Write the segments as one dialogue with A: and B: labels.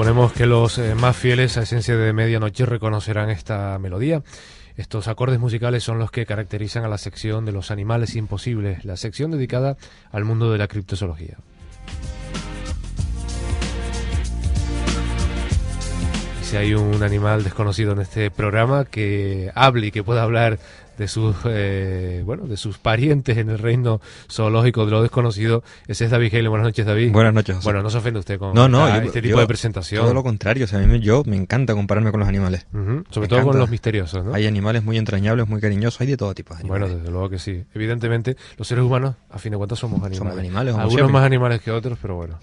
A: Suponemos que los más fieles a Esencia de Medianoche reconocerán esta melodía. Estos acordes musicales son los que caracterizan a la sección de los animales imposibles, la sección dedicada al mundo de la criptozoología. Y si hay un animal desconocido en este programa que hable y que pueda hablar de sus de sus parientes en el reino zoológico de lo desconocido, ese es David Hale. Buenas noches, David.
B: Buenas noches, José.
A: Bueno, no se ofende usted con este tipo
B: yo,
A: de presentación.
B: Todo lo contrario, o sea, yo me encanta compararme con los animales.
A: Sobre todo con los misteriosos, ¿no?
B: Hay animales muy entrañables, muy cariñosos, hay de todo tipo de animales.
A: Bueno, desde luego que sí. Evidentemente, los seres humanos, a fin de cuentas, somos animales.
B: Somos animales,
A: algunos más animales que otros, pero bueno,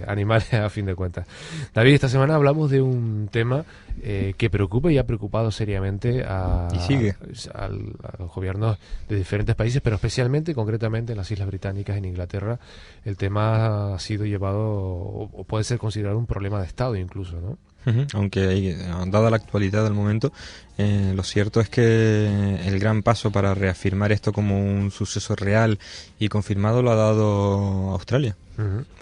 A: animales a fin de cuentas. David, esta semana hablamos de un tema que preocupa y ha preocupado seriamente a los gobiernos de diferentes países, pero especialmente, concretamente, en las Islas Británicas, en Inglaterra. El tema ha sido llevado, o puede ser considerado un problema de Estado incluso, ¿no?
B: Aunque, dada la actualidad del momento, lo cierto es que el gran paso para reafirmar esto como un suceso real y confirmado lo ha dado Australia.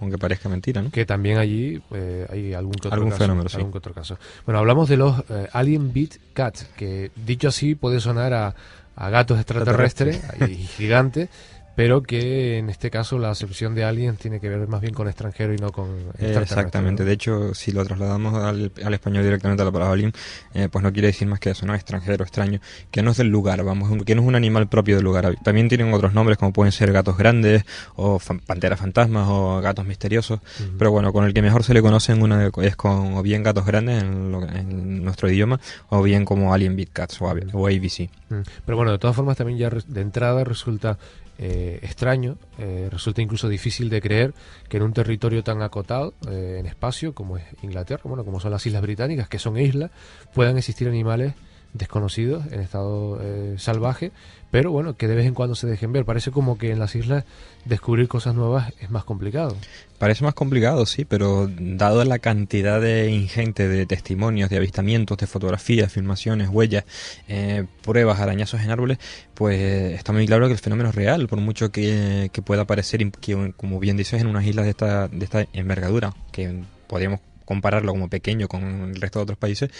B: Aunque parezca mentira, ¿no?
A: Que también allí hay algún
B: fenómeno, sí.
A: Algún que otro caso. Bueno, hablamos de los Alien Beat Cats, que dicho así puede sonar a gatos extraterrestres y gigantes, pero que en este caso la acepción de alien tiene que ver más bien con extranjero y no con extraterrestre.
B: Exactamente, ¿no? De hecho, si lo trasladamos al español directamente a la palabra alien, pues no quiere decir más que eso, ¿no? Extranjero, extraño, que no es del lugar, que no es un animal propio del lugar. También tienen otros nombres, como pueden ser gatos grandes, o panteras fantasmas, o gatos misteriosos, pero bueno, con el que mejor se le conocen es con o bien gatos grandes en nuestro idioma, o bien como Alien Beat Cats o ABC.
A: Pero bueno, de todas formas también ya de entrada resulta extraño, resulta incluso difícil de creer que en un territorio tan acotado en espacio como es Inglaterra, bueno, como son las Islas Británicas, que son islas, puedan existir animales desconocidos en estado salvaje, pero bueno, que de vez en cuando se dejen ver. Parece como que en las islas descubrir cosas nuevas es más complicado.
B: Parece más complicado, sí, pero dado la cantidad ingente de testimonios, de avistamientos, de fotografías, filmaciones, huellas, pruebas, arañazos en árboles, pues está muy claro que el fenómeno es real, por mucho que pueda parecer, que, como bien dices, en unas islas de esta envergadura, que podríamos compararlo como pequeño con el resto de otros países,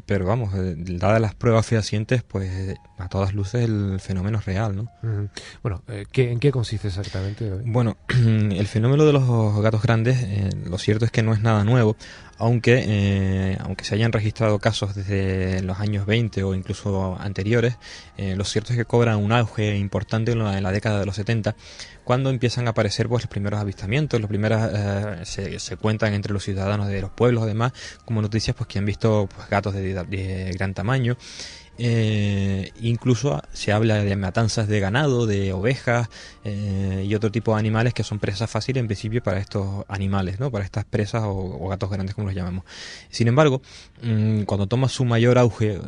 B: pero vamos, dadas las pruebas fehacientes, pues a todas luces el fenómeno es real, ¿no?
A: Bueno, ¿en qué consiste exactamente?
B: Bueno, el fenómeno de los gatos grandes, lo cierto es que no es nada nuevo, aunque se hayan registrado casos desde los años 20 o incluso anteriores, lo cierto es que cobran un auge importante en la década de los 70, cuando empiezan a aparecer pues los primeros avistamientos, se cuentan entre los ciudadanos de los pueblos, además, como noticias pues que han visto pues, gatos de gran tamaño. Incluso se habla de matanzas de ganado, de ovejas y otro tipo de animales que son presas fáciles en principio para estos animales, ¿no? Para estas presas o gatos grandes, como los llamamos. Sin embargo, cuando toma su mayor auge,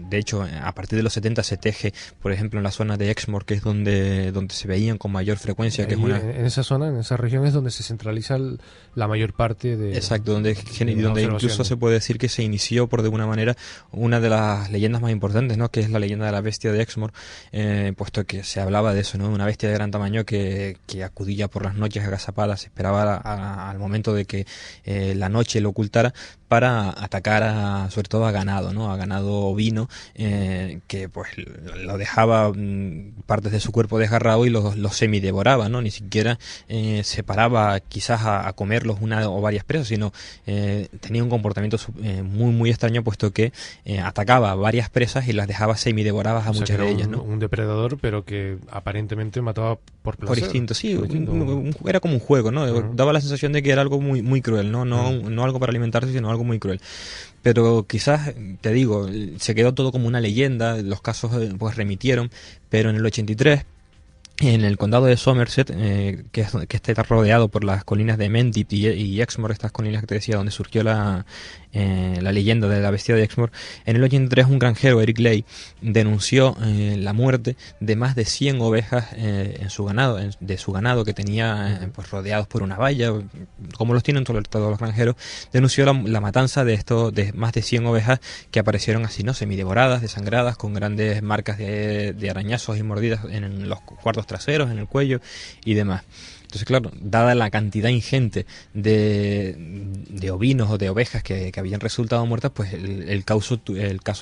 B: de hecho a partir de los 70 se teje, por ejemplo en la zona de Exmoor, que es donde se veían con mayor frecuencia, que es
A: en esa zona, en esa región es donde se centraliza la mayor parte de...
B: Exacto, donde incluso se puede decir que se inició por de alguna manera una de las leyendas más importantes, ¿no? Que es la leyenda de la bestia de Exmoor, puesto que se hablaba de eso, ¿no? Una bestia de gran tamaño que acudía por las noches agazapadas, esperaba al momento de que la noche lo ocultara para atacar sobre todo a ganado, ¿no? A ganado ovino, que pues lo dejaba partes de su cuerpo desgarrado y los semidevoraba, ¿no? Ni siquiera se paraba quizás a comerlos una o varias presas, sino tenía un comportamiento muy muy extraño, puesto que atacaba a varias presas y las dejaba semidevoradas a muchas de ellas, ¿no?
A: Un depredador, pero que aparentemente mataba por placer.
B: Por instinto, sí, era como un juego, ¿no? Daba la sensación de que era algo muy muy cruel, no algo para alimentarse, sino algo muy cruel. Pero quizás, te digo, se quedó todo como una leyenda, los casos pues remitieron, pero en el 83, en el condado de Somerset, que está rodeado por las colinas de Mendip y Exmoor, estas colinas que te decía, donde surgió la leyenda de la bestia de Exmoor, en el 83 un granjero, Eric Lay, denunció la muerte de más de 100 ovejas de su ganado que tenía pues rodeados por una valla, como los tienen todos los granjeros. Denunció la matanza de más de 100 ovejas que aparecieron así, ¿no? Semidevoradas, desangradas, con grandes marcas de arañazos y mordidas en los cuartos traseros, en el cuello y demás. Entonces, claro, dada la cantidad ingente de ovinos o de ovejas que habían resultado muertas, pues el caso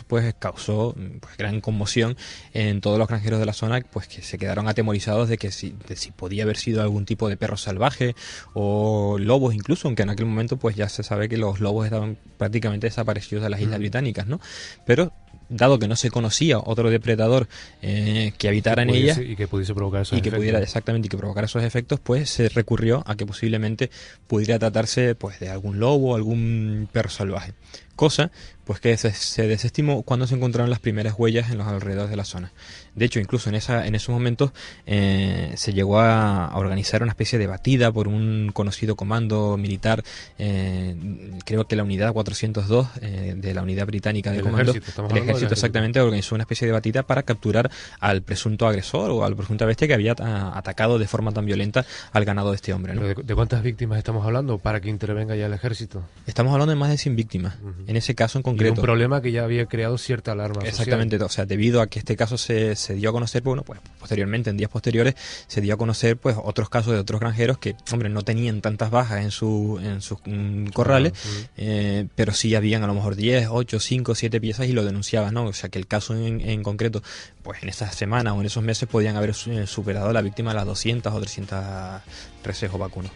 B: pues causó pues gran conmoción en todos los granjeros de la zona, pues que se quedaron atemorizados de si podía haber sido algún tipo de perro salvaje o lobos incluso, aunque en aquel momento pues ya se sabe que los lobos estaban prácticamente desaparecidos de las Islas Británicas, ¿no? Pero dado que no se conocía otro depredador que habitara en ellas
A: y que pudiese provocar esos
B: y que
A: efectos.
B: pudiera exactamente y que provocara esos efectos, pues se recurrió a que posiblemente pudiera tratarse pues de algún lobo o algún perro salvaje, cosa pues que se desestimó cuando se encontraron las primeras huellas en los alrededores de la zona. De hecho, incluso en esos momentos se llegó a organizar una especie de batida por un conocido comando militar, creo que la unidad 402 de la unidad británica de comando, el ejército exactamente, organizó una especie de batida para capturar al presunto agresor o al presunta bestia que había atacado de forma tan violenta al ganado de este hombre, ¿no?
A: ¿De cuántas víctimas estamos hablando para que intervenga ya el ejército?
B: Estamos hablando de más de 100 víctimas, en ese caso en concreto.
A: Y un problema que ya había creado cierta alarma social.
B: Exactamente, o sea, debido a que este caso se dio a conocer, bueno, pues posteriormente, en días posteriores, se dio a conocer pues otros casos de otros granjeros que, hombre, no tenían tantas bajas en sus corrales, pero sí habían a lo mejor 10, 8, 5, 7 piezas y lo denunciaban, ¿no? O sea, que el caso en concreto, pues en esas semanas o en esos meses podían haber superado la víctima a las 200 o 300 reses o vacunos.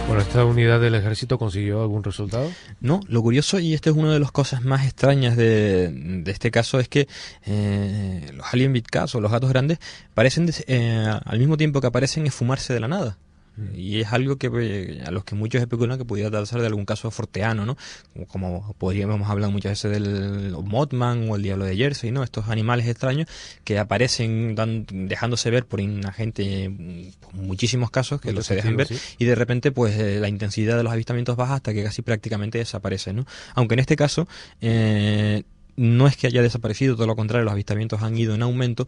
A: Bueno, ¿esta unidad del ejército consiguió algún resultado?
B: No, lo curioso, y esto es una de las cosas más extrañas de este caso, es que los alien big cats o los gatos grandes parecen, al mismo tiempo que aparecen, esfumarse de la nada. Y es algo que a los que muchos especulan que pudiera tratarse de algún caso forteano, ¿no? Como podríamos hablar muchas veces del Mothman o el Diablo de Jersey, ¿no? Estos animales extraños que aparecen dejándose ver por una gente, muchísimos casos que se dejan ver, sí. Y de repente pues la intensidad de los avistamientos baja hasta que casi prácticamente desaparecen, ¿no? Aunque en este caso no es que haya desaparecido, todo lo contrario, los avistamientos han ido en aumento,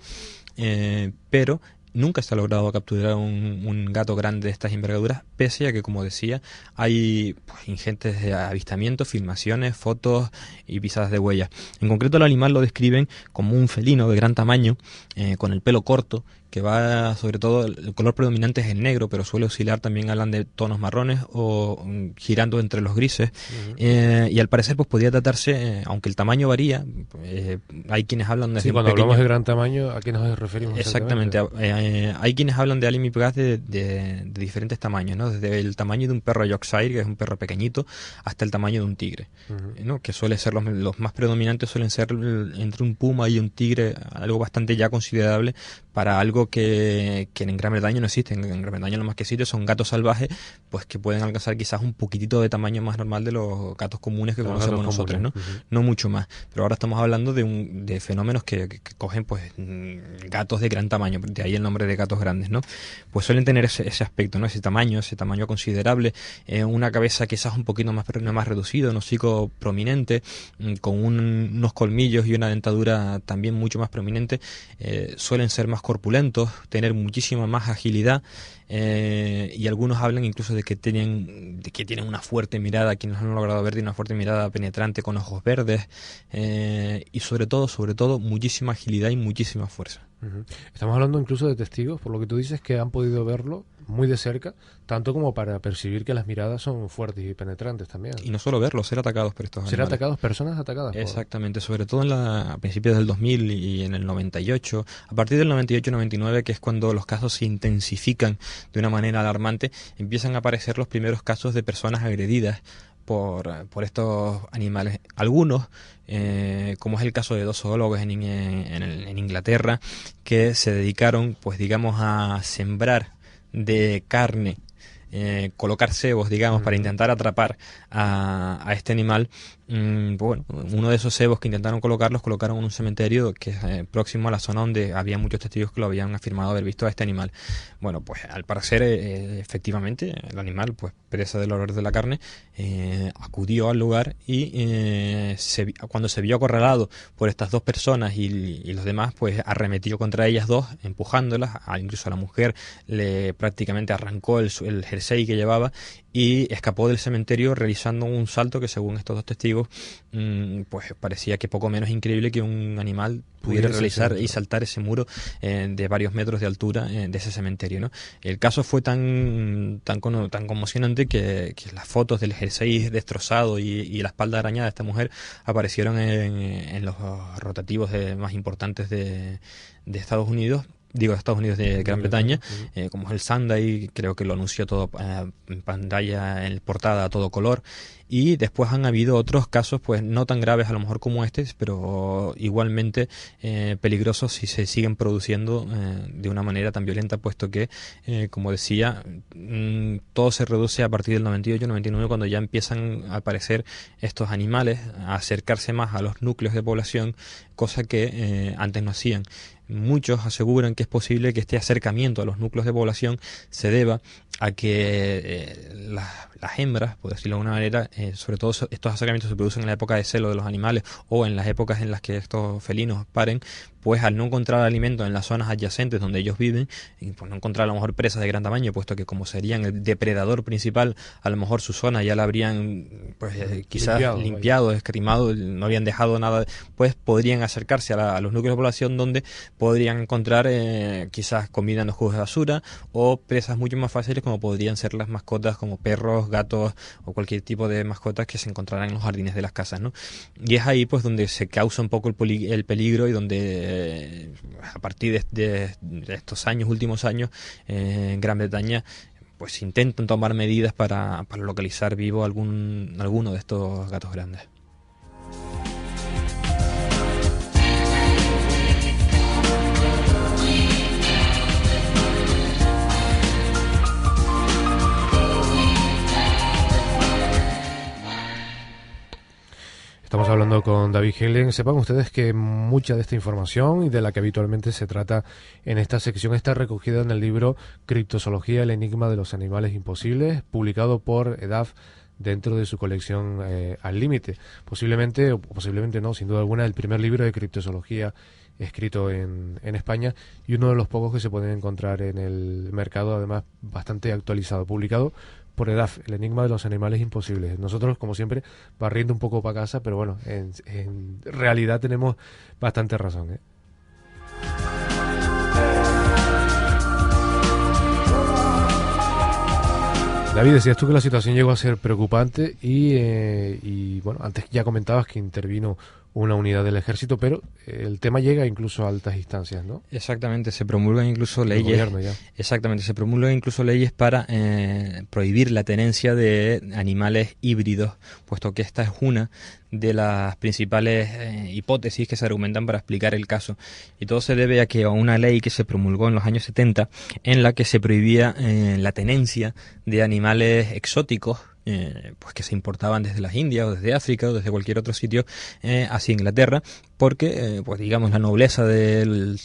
B: pero nunca se ha logrado capturar un gato grande de estas envergaduras, pese a que, como decía, hay pues, ingentes avistamientos, filmaciones, fotos y pisadas de huellas. En concreto, el animal lo describen como un felino de gran tamaño, con el pelo corto, que va, sobre todo, el color predominante es el negro, pero suele oscilar, también hablan de tonos marrones o girando entre los grises. Y al parecer pues podría tratarse, aunque el tamaño varía, hay quienes hablan de...
A: Sí, cuando hablamos de gran tamaño, ¿a qué nos referimos?
B: Exactamente. Hay quienes hablan de alien bipedad de diferentes tamaños, ¿no? Desde el tamaño de un perro Yorkshire, que es un perro pequeñito, hasta el tamaño de un tigre, ¿no? Que suele ser los más predominantes, suelen ser entre un puma y un tigre, algo bastante ya considerable para algo que en Gran Bretaña no existe. En Gran Bretaña lo más que existe son gatos salvajes, pues que pueden alcanzar quizás un poquitito de tamaño más normal de los gatos comunes que conocemos nosotros, ¿no? No mucho más. Pero ahora estamos hablando de fenómenos que cogen pues gatos de gran tamaño, de ahí el nombre de gatos grandes, ¿no? Pues suelen tener ese aspecto, ¿no? Ese tamaño considerable, una cabeza quizás un poquito más reducida, un hocico prominente, con unos colmillos y una dentadura también mucho más prominente, suelen ser más corpulentos, tener muchísima más agilidad, y algunos hablan incluso de que tienen una fuerte mirada, quienes han logrado ver, tienen una fuerte mirada penetrante con ojos verdes, y sobre todo muchísima agilidad y muchísima fuerza.
A: Estamos hablando incluso de testigos, por lo que tú dices, que han podido verlo muy de cerca, tanto como para percibir que las miradas son fuertes y penetrantes también.
B: Y no solo verlo, ser atacados por estos animales.
A: Ser atacados, personas atacadas.
B: Exactamente, sobre todo a principios del 2000 y en el 98. A partir del 98-99, que es cuando los casos se intensifican de una manera alarmante, empiezan a aparecer los primeros casos de personas agredidas por estos animales. Algunos, como es el caso de dos zoólogos en Inglaterra, que se dedicaron, pues digamos, a sembrar de carne, colocar cebos, digamos, para intentar atrapar a este animal. Bueno, uno de esos cebos que intentaron colocaron en un cementerio que es próximo a la zona donde había muchos testigos que lo habían afirmado haber visto a este animal. Bueno, pues al parecer, efectivamente, el animal, pues presa del olor de la carne, acudió al lugar y cuando se vio acorralado por estas dos personas y los demás, pues arremetió contra ellas dos, empujándolas, incluso a la mujer le prácticamente arrancó el jersey que llevaba y escapó del cementerio realizando un salto que, según estos dos testigos, pues parecía que poco menos increíble que un animal pudiera realizar y saltar ese muro de varios metros de altura de ese cementerio, ¿no? El caso fue tan conmocionante que las fotos del jersey destrozado y la espalda arañada de esta mujer aparecieron en los rotativos más importantes de Estados Unidos. Digo, de Estados Unidos, de Gran Bretaña, como es el Sunday, creo que lo anunció todo en pantalla, en portada a todo color. Y después han habido otros casos, pues no tan graves a lo mejor como este, pero igualmente peligrosos si se siguen produciendo de una manera tan violenta, puesto que, como decía, todo se reduce a partir del 98-99, cuando ya empiezan a aparecer estos animales, a acercarse más a los núcleos de población, cosa que antes no hacían. Muchos aseguran que es posible que este acercamiento a los núcleos de población se deba a que las hembras, por decirlo de alguna manera, sobre todo estos acercamientos se producen en la época de celo de los animales o en las épocas en las que estos felinos paren, pues al no encontrar alimento en las zonas adyacentes donde ellos viven, y pues no encontrar a lo mejor presas de gran tamaño, puesto que como serían el depredador principal, a lo mejor su zona ya la habrían pues quizás limpiado, escrimado, no habían dejado nada, pues podrían acercarse a los núcleos de población, donde podrían encontrar quizás comida en los cubos de basura o presas mucho más fáciles, como podrían ser las mascotas como perros, gatos o cualquier tipo de mascotas que se encontrarán en los jardines de las casas, ¿no? Y es ahí pues donde se causa un poco el peligro, y donde a partir de estos últimos años, en Gran Bretaña, pues intentan tomar medidas para localizar vivo alguno de estos gatos grandes.
A: Estamos hablando con David Helen. Sepan ustedes que mucha de esta información y de la que habitualmente se trata en esta sección está recogida en el libro Criptozoología, el enigma de los animales imposibles, publicado por EDAF dentro de su colección Al Límite. Posiblemente, o posiblemente no, sin duda alguna, el primer libro de criptozoología escrito en España, y uno de los pocos que se pueden encontrar en el mercado, además bastante actualizado, publicado por EDAF, el enigma de los animales imposibles. Nosotros, como siempre, barriendo un poco para casa, pero bueno, en realidad tenemos bastante razón, ¿eh? David, decías tú que la situación llegó a ser preocupante y bueno, antes ya comentabas que intervino una unidad del ejército, pero el tema llega incluso a altas instancias, ¿no?
B: Exactamente, se promulgan incluso leyes. Exactamente, se promulgan incluso leyes para prohibir la tenencia de animales híbridos, puesto que esta es una de las principales hipótesis que se argumentan para explicar el caso. Y todo se debe a una ley que se promulgó en los años 70, en la que se prohibía la tenencia de animales exóticos, pues que se importaban desde las Indias o desde África o desde cualquier otro sitio hacia Inglaterra, porque pues digamos la nobleza del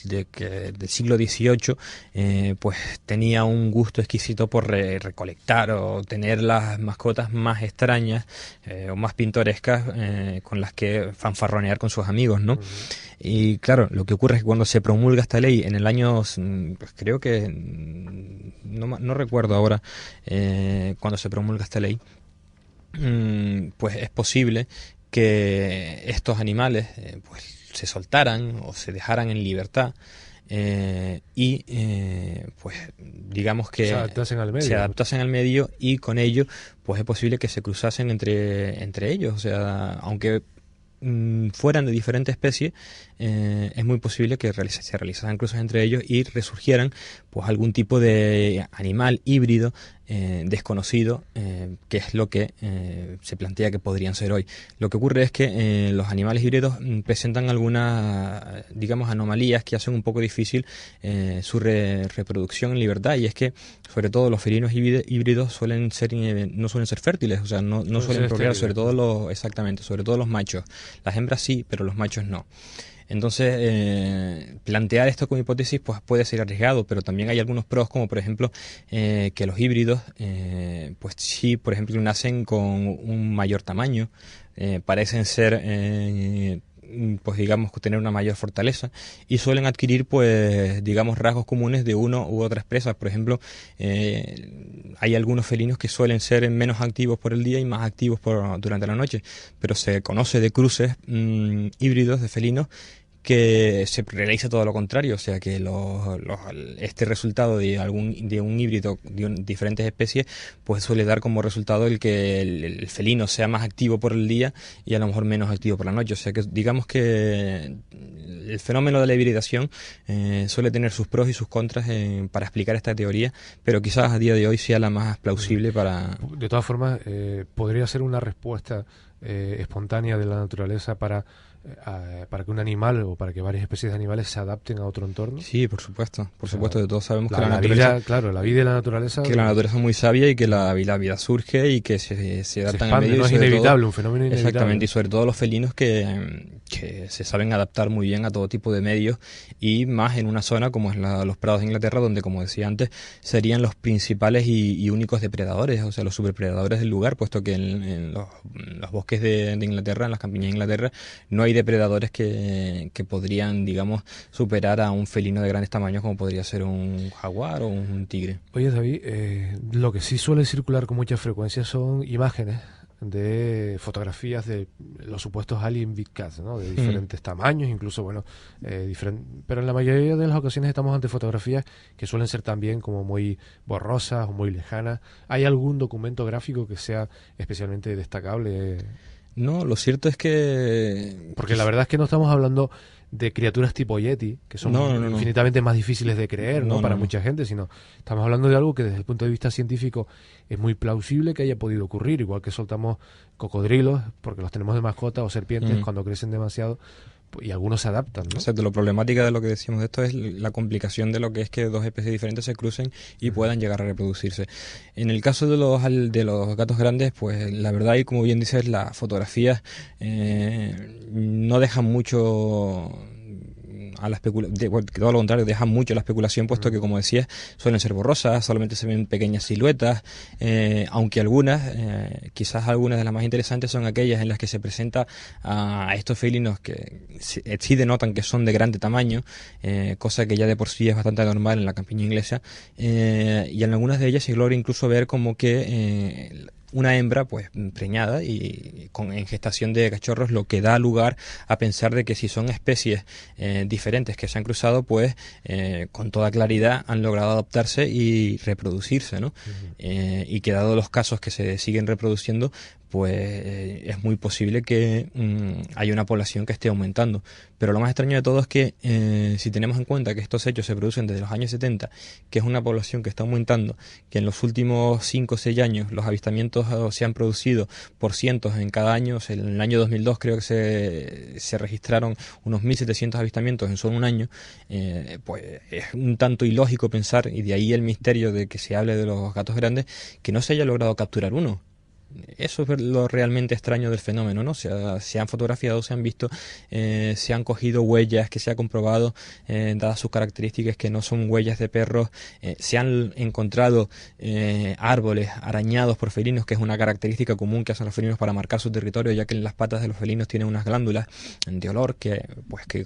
B: siglo XVIII pues tenía un gusto exquisito por recolectar o tener las mascotas más extrañas o más pintorescas con las que fanfarronear con sus amigos, ¿no? Y claro, lo que ocurre es que cuando se promulga esta ley en el año, pues creo que no recuerdo ahora cuando se promulga esta ley, pues es posible que estos animales pues se soltaran o se dejaran en libertad y pues digamos que se adaptasen al medio, y con ello pues es posible que se cruzasen entre ellos. O sea, aunque fueran de diferentes especies, es muy posible que se realizaran cruces entre ellos y resurgieran pues algún tipo de animal híbrido desconocido, que es lo que se plantea que podrían ser hoy. Lo que ocurre es que los animales híbridos presentan algunas, digamos, anomalías que hacen un poco difícil su reproducción en libertad, y es que sobre todo los felinos híbridos no suelen ser fértiles, o sea, no suelen procrear, sobre todo los machos. Las hembras sí, pero los machos no. Entonces, plantear esto como hipótesis pues puede ser arriesgado, pero también hay algunos pros, como por ejemplo que los híbridos pues sí, por ejemplo, nacen con un mayor tamaño, parecen ser pues digamos, tener una mayor fortaleza y suelen adquirir, pues digamos, rasgos comunes de uno u otras presas. Por ejemplo, hay algunos felinos que suelen ser menos activos por el día y más activos durante la noche, pero se conoce de cruces híbridos de felinos que se realiza todo lo contrario, o sea que este resultado de un híbrido de diferentes especies pues suele dar como resultado el que el felino sea más activo por el día y a lo mejor menos activo por la noche. O sea que digamos que el fenómeno de la hibridación suele tener sus pros y sus contras para explicar esta teoría, pero quizás a día de hoy sea la más plausible para...
A: De todas formas, podría ser una respuesta espontánea de la naturaleza para que un animal o para que varias especies de animales se adapten a otro entorno.
B: Sí, por supuesto, de todos sabemos que
A: la
B: naturaleza,
A: vida, claro, la vida y la naturaleza,
B: que la naturaleza es muy sabia y que la vida surge y que se adaptan
A: al medio. No es inevitable, todo, un fenómeno inevitable.
B: Exactamente, y sobre todo los felinos que se saben adaptar muy bien a todo tipo de medios y más en una zona como es los prados de Inglaterra, donde, como decía antes, serían los principales y únicos depredadores, o sea, los superpredadores del lugar, puesto que en los bosques de Inglaterra, en las campiñas de Inglaterra, no hay depredadores que podrían, digamos, superar a un felino de grandes tamaños como podría ser un jaguar o un tigre.
A: Oye, David, lo que sí suele circular con mucha frecuencia son imágenes de fotografías de los supuestos alien big cats, ¿no? De diferentes tamaños, incluso, bueno, pero en la mayoría de las ocasiones estamos ante fotografías que suelen ser también como muy borrosas o muy lejanas. ¿Hay algún documento gráfico que sea especialmente destacable?
B: No, lo cierto es que...
A: Porque la verdad es que no estamos hablando de criaturas tipo Yeti, que son infinitamente más difíciles de creer, ¿no? Para mucha gente, sino estamos hablando de algo que desde el punto de vista científico es muy plausible que haya podido ocurrir, igual que soltamos cocodrilos, porque los tenemos de mascota, o serpientes cuando crecen demasiado, y algunos se adaptan, ¿no?
B: Exacto, lo problemática de lo que decimos de esto es la complicación de lo que es que dos especies diferentes se crucen y puedan llegar a reproducirse. En el caso de los gatos grandes, pues la verdad, y como bien dices, las fotografías no dejan mucho a la especulación, todo lo contrario, dejan mucho la especulación, puesto que, como decías, suelen ser borrosas, solamente se ven pequeñas siluetas, aunque quizás algunas de las más interesantes son aquellas en las que se presenta a estos felinos que sí denotan que son de grande tamaño, cosa que ya de por sí es bastante normal en la campiña inglesa, y en algunas de ellas se logra incluso ver como que una hembra pues preñada y en gestación de cachorros, lo que da lugar a pensar de que si son especies diferentes que se han cruzado, pues con toda claridad han logrado adaptarse y reproducirse, ¿no? Y que dado los casos que se siguen reproduciendo, pues es muy posible que haya una población que esté aumentando. Pero lo más extraño de todo es que si tenemos en cuenta que estos hechos se producen desde los años 70, que es una población que está aumentando, que en los últimos 5 o 6 años los avistamientos se han producido por cientos en cada año. En el año 2002 creo que se registraron unos 1.700 avistamientos en solo un año, pues es un tanto ilógico pensar, y de ahí el misterio de que se hable de los gatos grandes, que no se haya logrado capturar uno. Eso es lo realmente extraño del fenómeno, ¿no? Se han fotografiado, se han visto, se han cogido huellas, que se ha comprobado, dadas sus características, que no son huellas de perros, se han encontrado árboles arañados por felinos, que es una característica común que hacen los felinos para marcar su territorio, ya que en las patas de los felinos tienen unas glándulas de olor que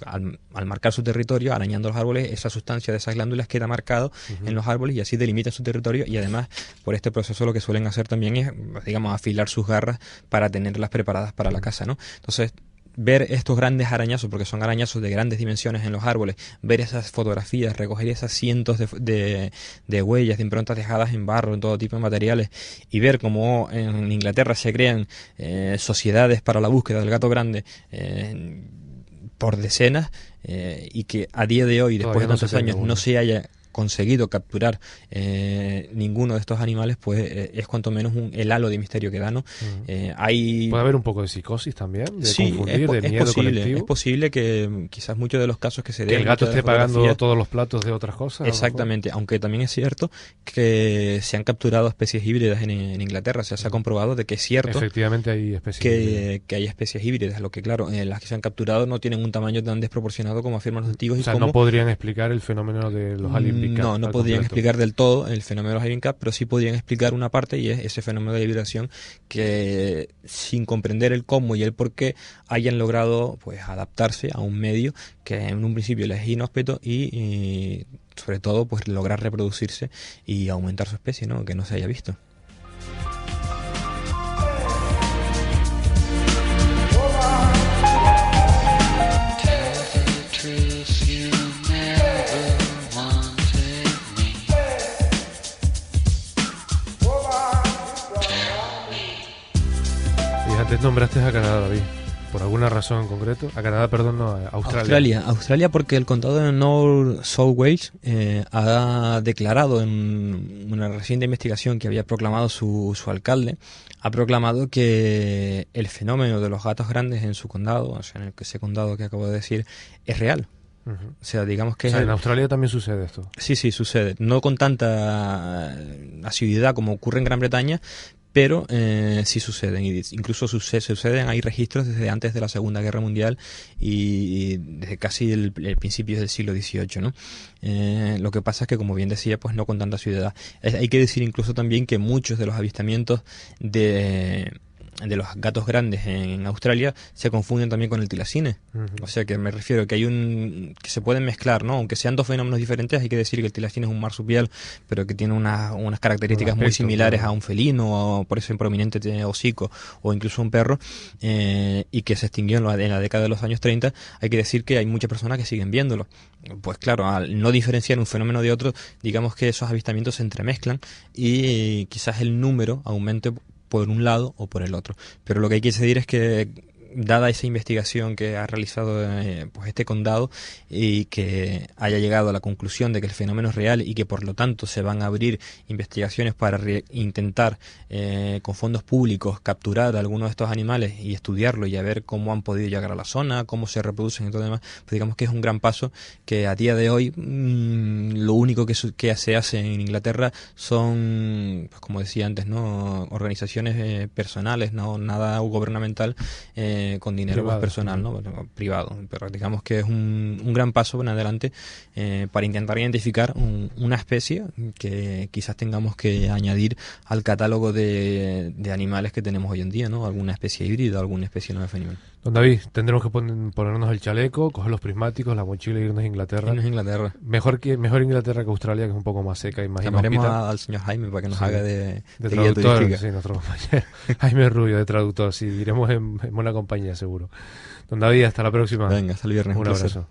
B: al marcar su territorio, arañando los árboles, esa sustancia de esas glándulas queda marcado en los árboles y así delimitan su territorio, y además por este proceso lo que suelen hacer también es, digamos, afilar sus garras para tenerlas preparadas para la caza, ¿no? Entonces, ver estos grandes arañazos, porque son arañazos de grandes dimensiones en los árboles, ver esas fotografías, recoger esas cientos de huellas, de improntas dejadas en barro, en todo tipo de materiales, y ver cómo en Inglaterra se crean sociedades para la búsqueda del gato grande por decenas, y que a día de hoy, después de tantos años, no se haya conseguido capturar ninguno de estos animales, pues es cuanto menos el halo de misterio que da, ¿no?
A: ¿Puede haber un poco de psicosis también? De
B: sí,
A: confundir, de miedo colectivo.
B: Es posible que quizás muchos de los casos que se den...
A: Que el gato esté pagando todos los platos de otras cosas.
B: Exactamente, aunque también es cierto que se han capturado especies híbridas en Inglaterra. O sea, se ha comprobado de que es cierto.
A: Efectivamente hay especies
B: híbridas. Que hay especies híbridas, lo que claro, las que se han capturado no tienen un tamaño tan desproporcionado como afirman los testigos.
A: O sea, no podrían explicar el fenómeno de los aliens.
B: No podrían explicar del todo el fenómeno de los Iron Cap, pero sí podrían explicar una parte, y es ese fenómeno de hibridación que, sin comprender el cómo y el por qué, hayan logrado pues adaptarse a un medio que en un principio les es inhóspito y sobre todo pues lograr reproducirse y aumentar su especie, ¿no? Que no se haya visto.
A: Antes nombraste a Canadá, David, por alguna razón en concreto. A Canadá, perdón, no, a Australia.
B: Australia porque el condado de North South Wales ha declarado en una reciente investigación que había proclamado su alcalde, ha proclamado que el fenómeno de los gatos grandes en su condado, o sea, en ese condado que acabo de decir, es real. O sea, digamos que...
A: O sea, en Australia también sucede esto.
B: Sí, sucede. No con tanta asiduidad como ocurre en Gran Bretaña, pero sí suceden, incluso suceden, hay registros desde antes de la Segunda Guerra Mundial y desde casi el principio del siglo XVIII, ¿no? Lo que pasa es que, como bien decía, pues no con tanta asiduidad. Hay que decir incluso también que muchos de los avistamientos de los gatos grandes en Australia se confunden también con el tilacine. O sea que me refiero que que se pueden mezclar, ¿no? Aunque sean dos fenómenos diferentes, hay que decir que el tilacine es un marsupial, pero que tiene unas características muy similares a un felino, o por eso en prominente tiene hocico, o incluso un perro, y que se extinguió en la década de los años 30. Hay que decir que hay muchas personas que siguen viéndolo. Pues claro, al no diferenciar un fenómeno de otro, digamos que esos avistamientos se entremezclan y quizás el número aumente por un lado o por el otro. Pero lo que hay que decir es que, dada esa investigación que ha realizado pues este condado y que haya llegado a la conclusión de que el fenómeno es real y que por lo tanto se van a abrir investigaciones para intentar con fondos públicos capturar a algunos de estos animales y estudiarlo y a ver cómo han podido llegar a la zona, cómo se reproducen y todo demás, pues digamos que es un gran paso que a día de hoy lo único que se hace en Inglaterra son, pues como decía antes, ¿no? Organizaciones personales, no nada gubernamental, con dinero privado, personal, ¿no? Privado, pero digamos que es un gran paso en adelante para intentar identificar una especie que quizás tengamos que añadir al catálogo de animales que tenemos hoy en día, ¿no? Alguna especie híbrida, alguna especie nueva fenómeno.
A: Don David, tendremos que ponernos el chaleco, coger los prismáticos, la mochila y irnos a Inglaterra. Mejor Inglaterra que Australia, que es un poco más seca y más
B: Llamaremos al señor Jaime para que nos haga de
A: traductor, sí, nuestro compañero Jaime Rubio, de traductor, sí, iremos en buena compañía seguro. Don David, hasta la próxima.
B: Venga, hasta el viernes.
A: Un abrazo.